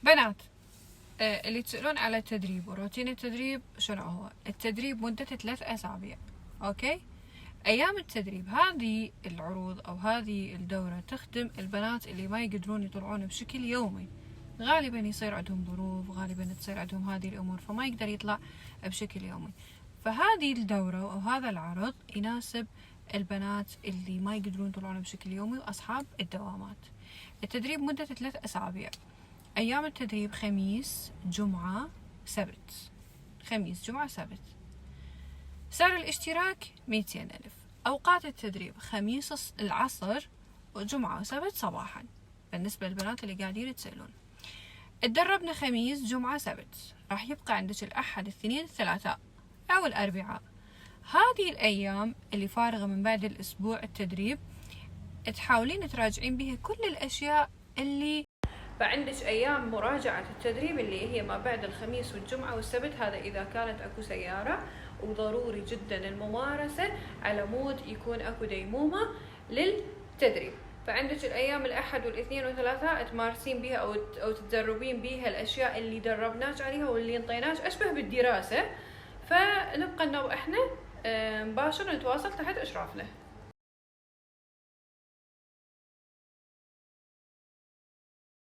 بنات، اللي تسألون على التدريب وروتين التدريب شنو هو؟ التدريب مدته 3 أسابيع. أوكي؟ أيام التدريب هذه العروض أو هذه الدورة تخدم البنات اللي ما يقدرون يطلعون بشكل يومي، غالبا يصير عندهم ظروف، غالبا تصير عندهم هذه الأمور فما يقدر يطلع بشكل يومي. فهذه الدورة أو هذا العرض يناسب البنات اللي ما يقدرون يطلعون بشكل يومي وأصحاب الدوامات. التدريب مدته 3 أسابيع. أيام التدريب خميس جمعة سبت، خميس جمعة سبت. سعر الاشتراك 200,000. أوقات التدريب خميس العصر وجمعة وسبت صباحا بالنسبة للبنات اللي قاعدين يتسألون. اتدربنا خميس جمعة سبت، راح يبقى عندك الأحد الاثنين الثلاثاء أو الأربعاء. هذه الأيام اللي فارغة من بعد الأسبوع التدريب تحاولين تراجعين بها كل الأشياء اللي فعندك أيام مراجعة التدريب اللي هي ما بعد الخميس والجمعة والسبت، هذا إذا كانت أكو سيارة، وضروري جدا الممارسة على مود يكون أكو ديمومة للتدريب. فعندك الأيام الأحد والاثنين والثلاثاء تمارسين بها أو تدربين بها الأشياء اللي دربناك عليها واللي انطيناك أشبه بالدراسة. فنبقى إنه إحنا مباشر نتواصل تحت إشرافنا.